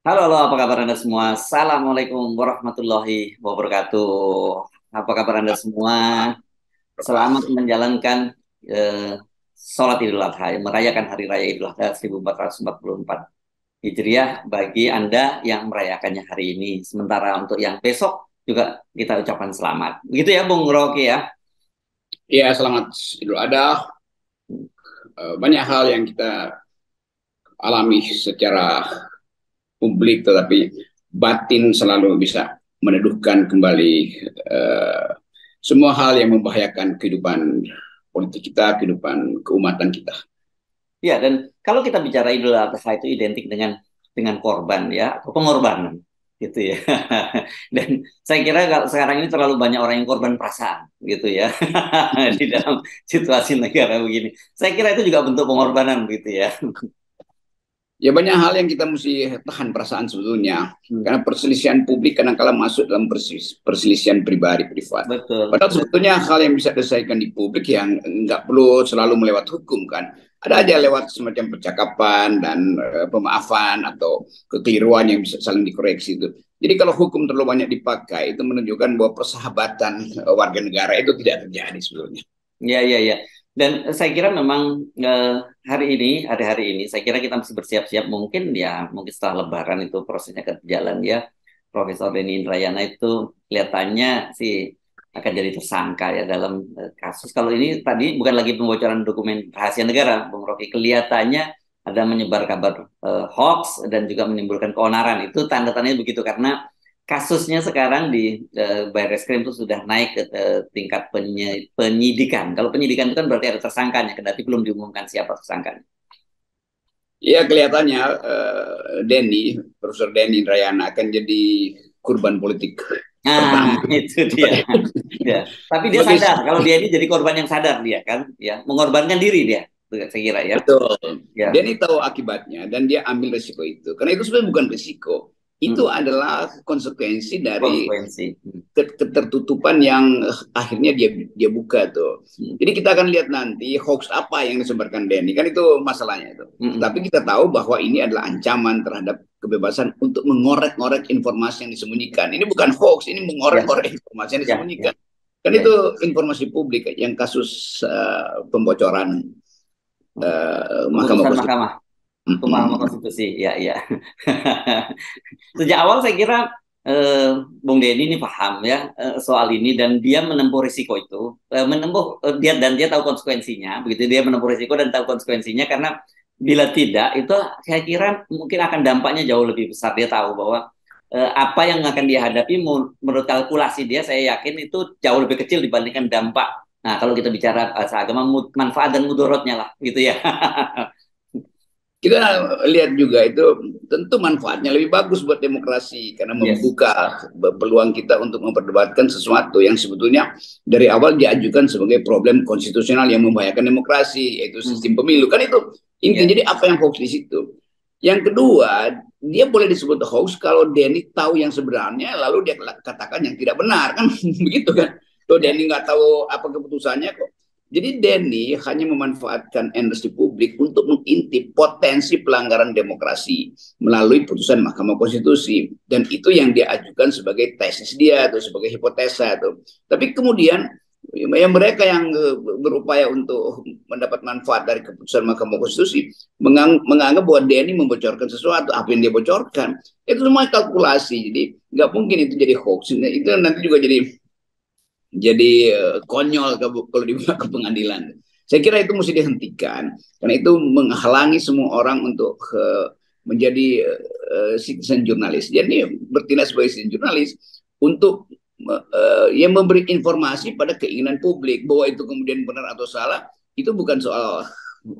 Halo, halo, apa kabar Anda semua? Assalamualaikum warahmatullahi wabarakatuh. Apa kabar Anda semua? Selamat Wabarakatuh. menjalankan sholat Idul Adha, merayakan Hari Raya Idul Adha 1444 Hijriah bagi Anda yang merayakannya hari ini. Sementara untuk yang besok juga kita ucapkan selamat. Begitu ya, Bung Rocky ya? Ya, selamat Idul Adha. Banyak hal yang kita alami secara publik, tetapi batin selalu bisa meneduhkan kembali eh, semua hal yang membahayakan kehidupan politik kita, kehidupan keumatan kita. Ya, dan kalau kita bicara Idul Adha itu identik dengan korban ya, atau pengorbanan gitu ya. Dan saya kira kalau sekarang ini terlalu banyak orang yang korban perasaan gitu ya di dalam situasi negara begini. Saya kira itu juga bentuk pengorbanan gitu ya. Ya, banyak hal yang kita mesti tahan perasaan sebetulnya. Hmm, Karena perselisihan publik kadang-kala masuk dalam perselisihan pribadi privat. betul, Padahal betul. sebetulnya hal yang bisa diselesaikan di publik yang nggak perlu selalu melewat hukum kan. Ada aja lewat semacam percakapan dan pemaafan atau kekeliruan yang bisa saling dikoreksi itu. Jadi kalau hukum terlalu banyak dipakai itu menunjukkan bahwa persahabatan warga negara itu tidak terjadi sebetulnya. Ya, ya, ya. Dan saya kira memang eh, hari-hari ini, saya kira kita mesti bersiap-siap mungkin ya, mungkin setelah Lebaran itu prosesnya akan berjalan ya. Profesor Denny Indrayana itu kelihatannya sih akan jadi tersangka ya dalam kasus. Kalau ini tadi bukan lagi pembocoran dokumen rahasia negara, Bung Rocky, kelihatannya ada menyebar kabar hoax dan juga menimbulkan keonaran. Itu tanda-tandanya begitu karena kasusnya sekarang di Barreskrim itu sudah naik ke tingkat penyidikan. Kalau penyidikan itu kan berarti ada tersangkanya, kendati belum diumumkan siapa tersangkanya. Ya, kelihatannya Profesor Denny Indrayana akan jadi kurban politik Nah, pertama itu dia. sebagai, Ya. Tapi dia sebagai sadar, kalau dia ini jadi korban yang sadar dia kan, ya, mengorbankan diri dia, saya kira ya. betul. Ya, Denny tahu akibatnya dan dia ambil risiko itu. Karena itu sebenarnya bukan risiko. Itu mm, adalah konsekuensi dari konsekuensi. ketertutupan yang akhirnya dia buka tuh. Mm, Jadi kita akan lihat nanti hoax apa yang disebarkan Denny. Kan itu masalahnya itu. mm, mm. Tetapi kita tahu bahwa ini adalah ancaman terhadap kebebasan untuk mengorek-ngorek informasi yang disembunyikan. Ini bukan hoax, ini Ya, mengorek-ngorek informasi yang ya, ya, disembunyikan. Kan ya, itu ya. informasi publik yang kasus pembocoran Mm. Mahkamah Keputusan Konstitusi. Mahkamah. Ke Mahkamah Konstitusi, ya, ya. Sejak awal saya kira Bung Denny ini paham ya soal ini dan dia menempuh risiko itu, dia tahu konsekuensinya, begitu dia menempuh risiko dan tahu konsekuensinya karena bila tidak itu saya kira mungkin akan dampaknya jauh lebih besar. Dia tahu bahwa apa yang akan dia hadapi menurut kalkulasi dia, saya yakin itu jauh lebih kecil dibandingkan dampak. Nah, kalau kita bicara bahasa agama, manfaat dan mudorotnya lah, gitu ya. Kita lihat juga itu tentu manfaatnya lebih bagus buat demokrasi karena Yes. membuka peluang kita untuk memperdebatkan sesuatu yang sebetulnya dari awal diajukan sebagai problem konstitusional yang membahayakan demokrasi, yaitu sistem Hmm. pemilu. Kan itu inti. Ya. Jadi apa yang hoax di situ? Yang kedua, dia boleh disebut hoax kalau Denny tahu yang sebenarnya lalu dia katakan yang tidak benar kan begitu Ya. kan. Tuh Ya. Denny nggak tahu apa keputusannya kok. Jadi Denny hanya memanfaatkan energi publik untuk mengintip potensi pelanggaran demokrasi melalui putusan Mahkamah Konstitusi, dan itu yang dia ajukan sebagai tesis dia atau sebagai hipotesa itu. Tapi kemudian yang mereka yang berupaya untuk mendapat manfaat dari keputusan Mahkamah Konstitusi menganggap bahwa Denny membocorkan sesuatu. Apa yang dia bocorkan itu semua kalkulasi, jadi nggak mungkin itu jadi hoax. Itu nanti juga jadi konyol kalau dibawa ke pengadilan. Saya kira itu mesti dihentikan karena itu menghalangi semua orang untuk menjadi citizen jurnalis. Jadi bertindak sebagai citizen jurnalis untuk yang memberi informasi pada keinginan publik bahwa itu kemudian benar atau salah itu bukan soal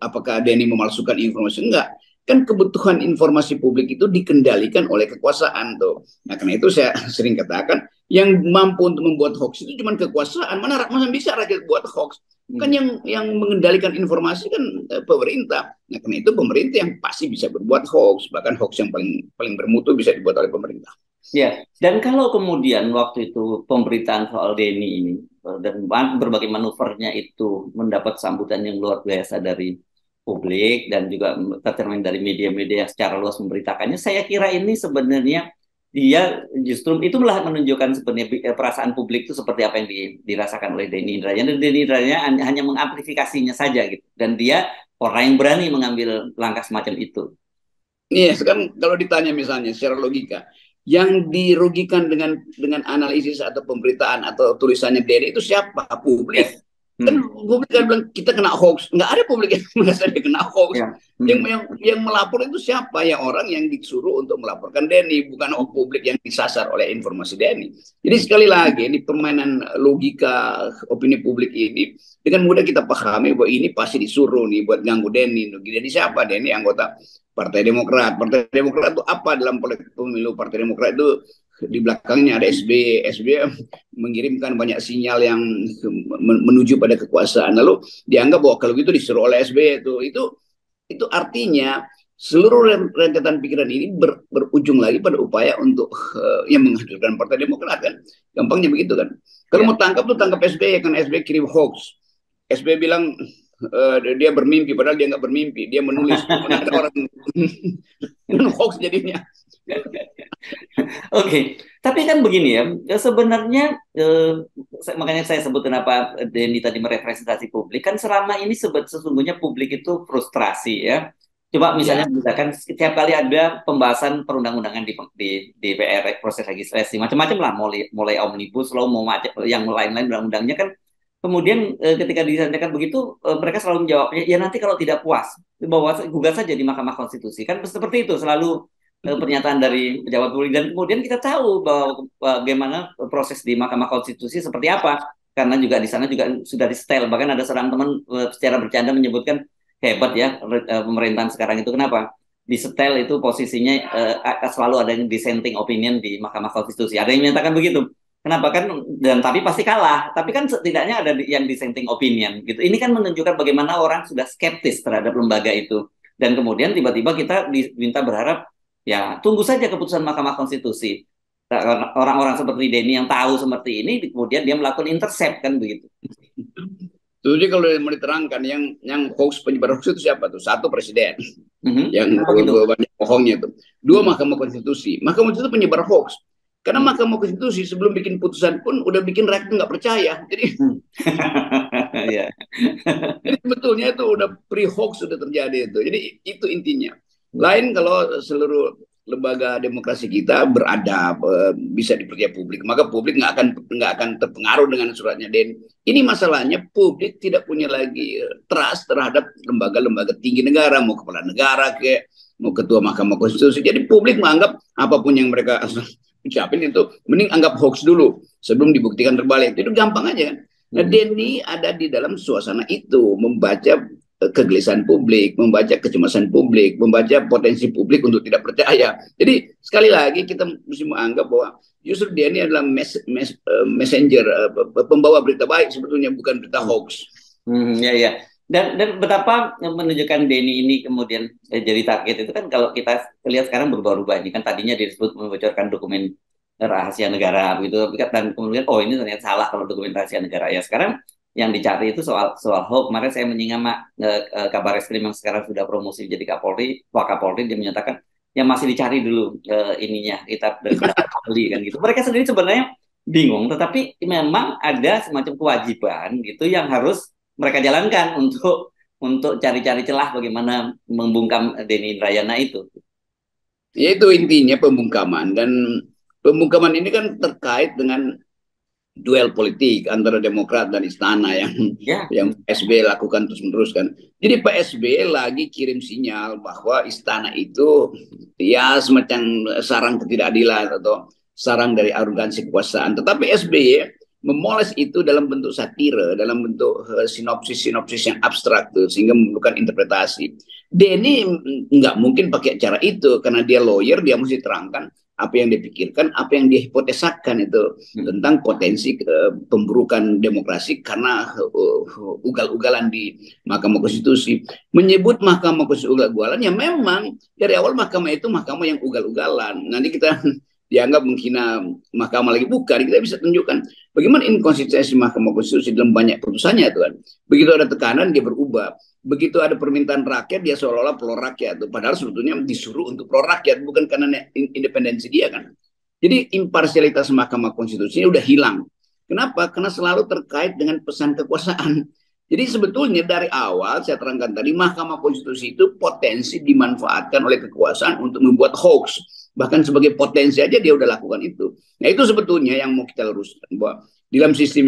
apakah Denny memalsukan informasi, enggak. Kan kebutuhan informasi publik itu dikendalikan oleh kekuasaan tuh. Nah, karena itu saya sering katakan yang mampu untuk membuat hoax itu cuma kekuasaan. Mana bisa rakyat buat hoax? Kan Hmm. yang mengendalikan informasi kan pemerintah. Nah, karena itu pemerintah yang pasti bisa berbuat hoax, bahkan hoax yang paling paling bermutu bisa dibuat oleh pemerintah. Ya, dan kalau kemudian waktu itu pemberitaan soal Denny ini dan berbagai manuvernya itu mendapat sambutan yang luar biasa dari publik dan juga tercermin dari media-media yang secara luas memberitakannya, saya kira ini sebenarnya dia justru itu malah menunjukkan sebenarnya perasaan publik itu seperti apa yang dirasakan oleh Denny Indrayana. Dan Denny Indrayana hanya mengamplifikasinya saja gitu. Dan dia orang yang berani mengambil langkah semacam itu. Iya, sekarang kalau ditanya misalnya secara logika, yang dirugikan dengan analisis atau pemberitaan atau tulisannya Denny itu siapa? Publik. Yes. Kan publik kan bilang kita kena hoax, nggak ada publik yang merasa dia kena hoax. Ya. Yang melapor itu siapa? Ya orang yang disuruh untuk melaporkan Denny, bukan publik yang disasar oleh informasi Denny. Jadi sekali lagi ini permainan logika opini publik ini dengan mudah kita pahami bahwa ini pasti disuruh nih buat ganggu Denny. Denny siapa? Denny anggota Partai Demokrat. Partai Demokrat itu apa dalam pemilu Partai Demokrat itu? Di belakangnya ada SBY. SBY mengirimkan banyak sinyal yang menuju pada kekuasaan. Lalu dianggap bahwa kalau gitu disuruh oleh SBY itu artinya seluruh rentetan pikiran ini berujung lagi pada upaya untuk yang menghancurkan Partai Demokrat kan. Gampangnya begitu kan. Kalau mau tangkap tuh tangkap SBY kan, SBY kirim hoax. SBY bilang dia bermimpi padahal dia nggak bermimpi, dia menulis ada orang hoax jadinya. Oke, tapi kan begini ya, sebenarnya makanya saya sebut kenapa Denny tadi merepresentasi publik, kan selama ini sesungguhnya publik itu frustrasi ya. Coba misalnya misalkan setiap kali ada pembahasan perundang-undangan di DPR, proses legislasi, macam-macam lah, mulai omnibus law, mau yang lain-lain undang-undangnya kan. Kemudian ketika disampaikan begitu, mereka selalu menjawabnya, ya nanti kalau tidak puas, bahwa gugat saja di Mahkamah Konstitusi. Kan seperti itu selalu pernyataan dari pejabat publik. Dan kemudian kita tahu bahwa bagaimana proses di Mahkamah Konstitusi seperti apa. Karena juga di sana juga sudah di-setel. Bahkan ada seorang teman secara bercanda menyebutkan, hebat ya pemerintahan sekarang itu. Kenapa? Di-setel itu posisinya selalu ada yang dissenting opinion di Mahkamah Konstitusi. Ada yang menyatakan begitu. Kenapa kan? Dan tapi pasti kalah. Tapi kan setidaknya ada yang dissenting opinion gitu. Ini kan menunjukkan bagaimana orang sudah skeptis terhadap lembaga itu. Dan kemudian tiba-tiba kita diminta berharap ya tunggu saja keputusan Mahkamah Konstitusi. Orang-orang seperti Denny yang tahu seperti ini, kemudian dia melakukan intercept kan begitu. Jadi kalau mau diterangkan yang hoax, penyebar hoax itu siapa tuh? Satu presiden, yang banyak bohongnya itu. Dua Mahkamah Konstitusi. Mahkamah Konstitusi penyebar hoax. Karena Mahkamah Konstitusi sebelum bikin putusan pun udah bikin rakyat nggak percaya. Jadi, jadi sebetulnya itu udah pre-hoax sudah terjadi itu. Jadi itu intinya. Lain kalau seluruh lembaga demokrasi kita beradab, bisa dipercaya publik, maka publik nggak akan terpengaruh dengan suratnya Denny. Ini masalahnya publik tidak punya lagi trust terhadap lembaga-lembaga tinggi negara, mau kepala negara kayak mau ketua Mahkamah Konstitusi. Jadi publik menganggap apapun yang mereka ucapin itu mending anggap hoax dulu sebelum dibuktikan terbalik. Itu gampang aja kan. Nah, Denny ada di dalam suasana itu, membaca kegelisahan publik, membaca kecemasan publik, membaca potensi publik untuk tidak percaya. Jadi sekali lagi kita mesti menganggap bahwa justru Denny adalah messenger, pembawa berita baik sebetulnya, bukan berita hoax. Ya. Dan betapa menunjukkan Denny ini kemudian jadi target itu kan kalau kita lihat sekarang berubah-ubah. Ini kan tadinya disebut membocorkan dokumen rahasia negara begitu, dan kemudian ini ternyata salah kalau dokumen rahasia negara. Ya sekarang yang dicari itu soal hoax. Kemarin saya menyinggung Kabar Reskrim yang sekarang sudah promosi jadi Kapolri, Wakapolri, dia menyatakan yang masih dicari dulu ininya, kita beli kan gitu. Mereka sendiri sebenarnya bingung, tetapi memang ada semacam kewajiban gitu yang harus mereka jalankan untuk cari-cari celah bagaimana membungkam Denny Indrayana itu. Ya itu intinya pembungkaman, dan pembungkaman ini kan terkait dengan duel politik antara Demokrat dan Istana yang SBY lakukan terus-menerus kan. Jadi Pak SBY lagi kirim sinyal bahwa Istana itu ya semacam sarang ketidakadilan atau sarang dari arogansi kekuasaan. Tetapi SBY memoles itu dalam bentuk satire, dalam bentuk sinopsis-sinopsis yang abstrak tuh, sehingga memerlukan interpretasi. Denny nggak mungkin pakai cara itu karena dia lawyer, dia mesti terangkan apa yang dipikirkan, apa yang dihipotesakan itu tentang potensi pemburukan demokrasi karena ugal-ugalan di Mahkamah Konstitusi. Menyebut Mahkamah Konstitusi ugal-ugalan, ya memang dari awal Mahkamah itu Mahkamah yang ugal-ugalan. Nanti kita dianggap menghina mahkamah lagi. Bukan, kita bisa tunjukkan bagaimana inkonsistensi Mahkamah Konstitusi dalam banyak putusannya itu kan. Begitu ada tekanan dia berubah. Begitu ada permintaan rakyat dia seolah-olah pro rakyat. Padahal sebetulnya disuruh untuk pro rakyat, bukan karena independensi dia kan. Jadi imparsialitas Mahkamah Konstitusi udah hilang. Kenapa? Karena selalu terkait dengan pesan kekuasaan. Jadi sebetulnya dari awal saya terangkan tadi, Mahkamah Konstitusi itu potensi dimanfaatkan oleh kekuasaan untuk membuat hoax. Bahkan sebagai potensi aja dia udah lakukan itu. Nah itu sebetulnya yang mau kita luruskan, bahwa dalam sistem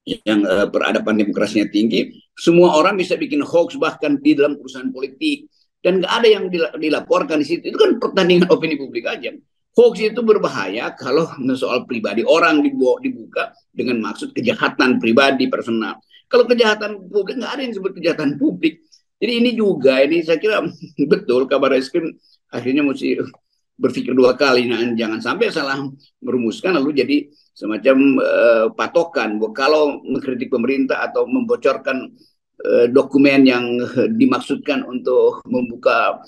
yang peradaban demokrasinya tinggi, semua orang bisa bikin hoax bahkan di dalam perusahaan politik, dan nggak ada yang dilaporkan di situ. Itu kan pertandingan opini publik aja. Hoax itu berbahaya kalau soal pribadi orang dibuka dengan maksud kejahatan pribadi personal. Kalau kejahatan publik nggak ada yang disebut kejahatan publik. Jadi ini juga, ini saya kira betul kabar reskrim akhirnya mesti berpikir dua kali. Nah, jangan sampai salah merumuskan lalu jadi semacam patokan. Kalau mengkritik pemerintah atau membocorkan dokumen yang dimaksudkan untuk membuka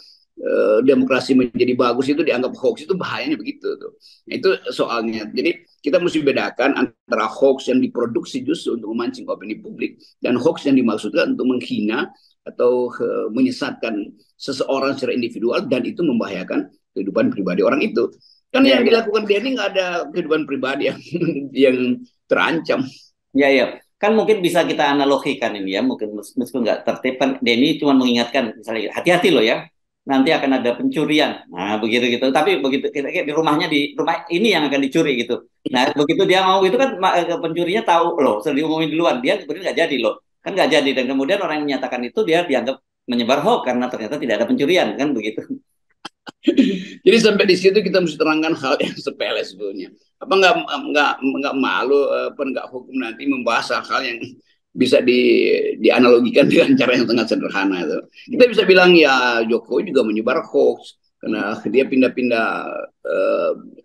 demokrasi menjadi bagus itu dianggap hoax, itu bahayanya begitu tuh. Nah, itu soalnya. Jadi kita mesti bedakan antara hoax yang diproduksi justru untuk memancing opini publik dan hoax yang dimaksudkan untuk menghina atau menyesatkan seseorang secara individual, dan itu membahayakan kehidupan pribadi orang itu. Kan yang dilakukan dia ini nggak ada kehidupan pribadi yang terancam. Ya, ya. Kan mungkin bisa kita analogikan ini ya, mungkin meskipun nggak tertib kan, Denny cuma mengingatkan misalnya hati-hati loh ya, nanti akan ada pencurian. Nah begitu gitu. Tapi begitu di rumah ini yang akan dicuri gitu. Nah begitu dia mau itu kan pencurinya tahu loh, sudah diumumin duluan, dia kemudian nggak jadi loh, kan nggak jadi, dan kemudian orang yang menyatakan itu dia dianggap menyebar hoax karena ternyata tidak ada pencurian kan begitu. Jadi sampai di situ kita mesti terangkan hal yang sepele sebetulnya. Apa nggak malu penegak hukum nanti membahas hal yang bisa dianalogikan dengan cara yang sangat sederhana itu. Kita bisa bilang ya Jokowi juga menyebar hoax karena dia pindah-pindah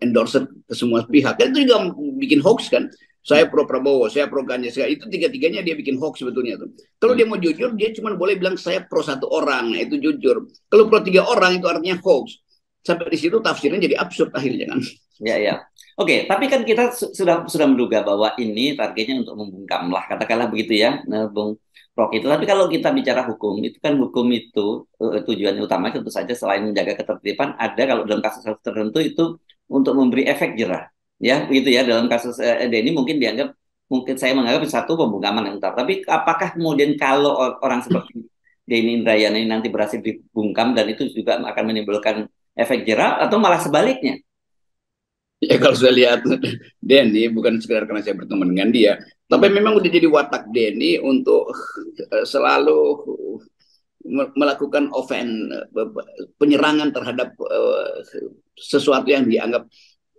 endorser ke semua pihak. Kan itu juga bikin hoax kan. Saya pro Prabowo, saya pro Ganjar, itu tiga-tiganya dia bikin hoax sebetulnya tuh. Kalau dia mau jujur, dia cuma boleh bilang saya pro satu orang, nah itu jujur. Kalau pro 3 orang itu artinya hoax. Sampai di situ tafsirnya jadi absurd akhirnya kan. Ya, ya. Oke, tapi kan kita sudah menduga bahwa ini targetnya untuk membungkam lah, katakanlah begitu ya, Bung Rocky itu. Tapi kalau kita bicara hukum, itu kan hukum itu tujuan utama tentu saja selain menjaga ketertiban, ada kalau dalam kasus tertentu itu untuk memberi efek jerah. Ya, begitu ya. Dalam kasus Denny mungkin saya menganggap satu pembungkaman yang utama. Tapi apakah kemudian kalau orang seperti Denny Indrayana ini nanti berhasil dibungkam dan itu juga akan menimbulkan efek jerah atau malah sebaliknya? Ya kalau saya lihat Denny bukan sekedar karena saya berteman dengan dia, tapi memang udah jadi watak Denny untuk selalu melakukan penyerangan terhadap sesuatu yang dianggap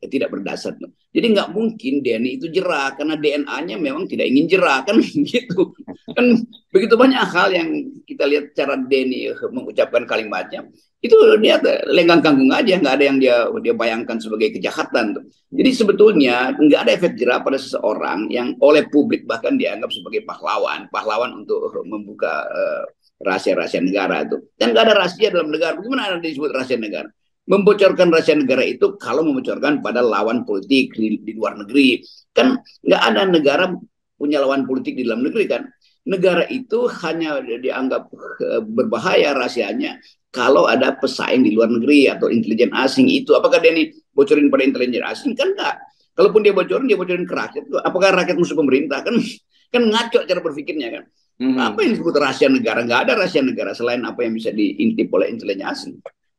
tidak berdasar. Jadi nggak mungkin Denny itu jerah karena DNA-nya memang tidak ingin jerah kan gitu. Kan begitu banyak hal yang kita lihat cara Denny mengucapkan kalimatnya itu dia lenggang kanggung aja, nggak ada yang dia bayangkan sebagai kejahatan tuh. Jadi sebetulnya nggak ada efek jerah pada seseorang yang oleh publik bahkan dianggap sebagai pahlawan untuk membuka rahasia-rahasia negara itu. Dan nggak ada rahasia dalam negara. Bagaimana ada disebut rahasia negara? Membocorkan rahasia negara itu kalau membocorkan pada lawan politik di luar negeri. Kan nggak ada negara punya lawan politik di dalam negeri kan. Negara itu hanya dianggap berbahaya rahasianya kalau ada pesaing di luar negeri atau intelijen asing itu. Apakah dia ini bocorin pada intelijen asing? Kan enggak. Kalaupun dia bocorin ke rakyat. Apakah rakyat musuh pemerintah? Kan ngaco cara berpikirnya kan. Apa yang disebut rahasia negara? Nggak ada rahasia negara selain apa yang bisa diintip oleh intelijen asing.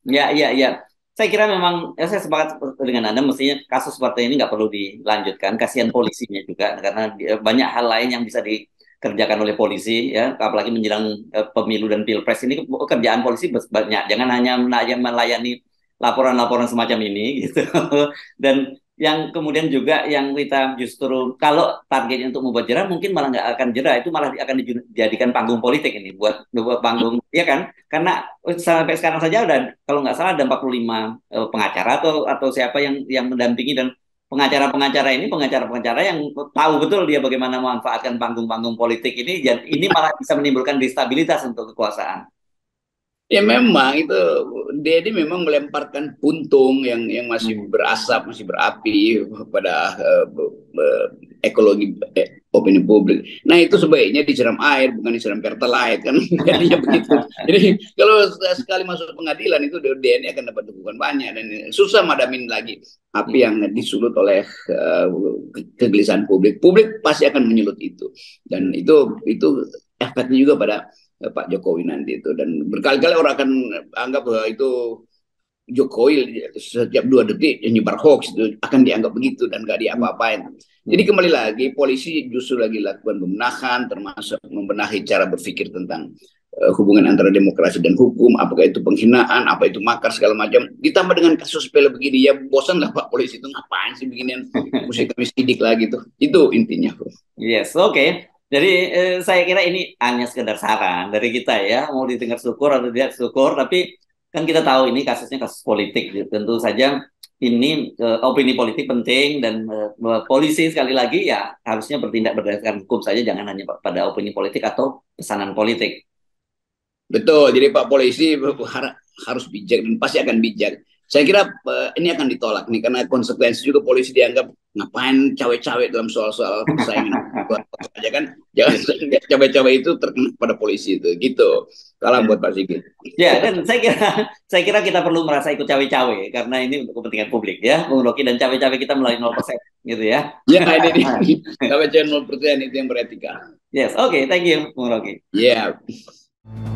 Ya, ya, ya. Saya kira memang, ya saya sepakat dengan Anda, mestinya kasus seperti ini nggak perlu dilanjutkan. Kasihan polisinya juga, karena banyak hal lain yang bisa dikerjakan oleh polisi, ya, apalagi menjelang pemilu dan pilpres ini kerjaan polisi banyak. Jangan hanya melayani laporan-laporan semacam ini, gitu. Dan yang kemudian juga yang kita justru kalau targetnya untuk membuat jerah mungkin malah nggak akan jerah, itu malah akan dijadikan panggung politik ini buat panggung, ya kan? Karena sampai sekarang saja udah kalau nggak salah ada 45 pengacara atau siapa yang mendampingi, dan pengacara-pengacara yang tahu betul dia bagaimana memanfaatkan panggung-panggung politik ini, dan ini malah bisa menimbulkan destabilitas untuk kekuasaan. Ya memang itu Dedi memang melemparkan puntung yang masih Hmm. berasap, masih berapi pada ekologi opini publik. Nah itu sebaiknya disiram air, bukan disiram pertalite kan jadinya begitu. Jadi kalau sekali masuk pengadilan itu DNA akan dapat dukungan banyak dan susah madamin lagi api Hmm. yang disulut oleh kegelisahan publik. Publik pasti akan menyulut itu dan itu efeknya juga pada Pak Jokowi nanti itu dan berkali-kali orang akan anggap bahwa itu Jokowi setiap 2 detik nyebar hoax itu akan dianggap begitu dan gak Hmm. diapa-apain. Jadi Hmm. kembali lagi polisi justru lagi lakukan pembenahan termasuk membenahi cara berpikir tentang hubungan antara demokrasi dan hukum, apakah itu penghinaan, apa itu makar segala macam. Ditambah dengan kasus sepele begini ya bosan lah Pak polisi itu ngapain sih beginian mesti kami sidik lagi tuh. Itu intinya. Yes, oke. Jadi saya kira ini hanya sekedar saran dari kita ya, mau didengar syukur atau tidak syukur, tapi kan kita tahu ini kasusnya kasus politik, gitu. Tentu saja ini opini politik penting dan polisi sekali lagi ya harusnya bertindak berdasarkan hukum saja, jangan hanya pada opini politik atau pesanan politik. Betul, jadi Pak Polisi harus bijak dan pasti akan bijak. Saya kira ini akan ditolak nih karena konsekuensi juga polisi dianggap ngapain cawe-cawe dalam soal-soal persaingan aja kan. Jangan Ya, cawe-cawe itu terkena pada polisi itu gitu. Kalam ya. buat Pak Sigit. Ya, dan saya kira kita perlu merasa ikut cawe-cawe karena ini untuk kepentingan publik ya, Bung Rocky, dan cawe-cawe kita melalui 0% gitu ya. Ya ini nih cawe-cawe 0% itu yang beretika. Yes, oke, thank you, Bung Rocky. Ya. Yeah.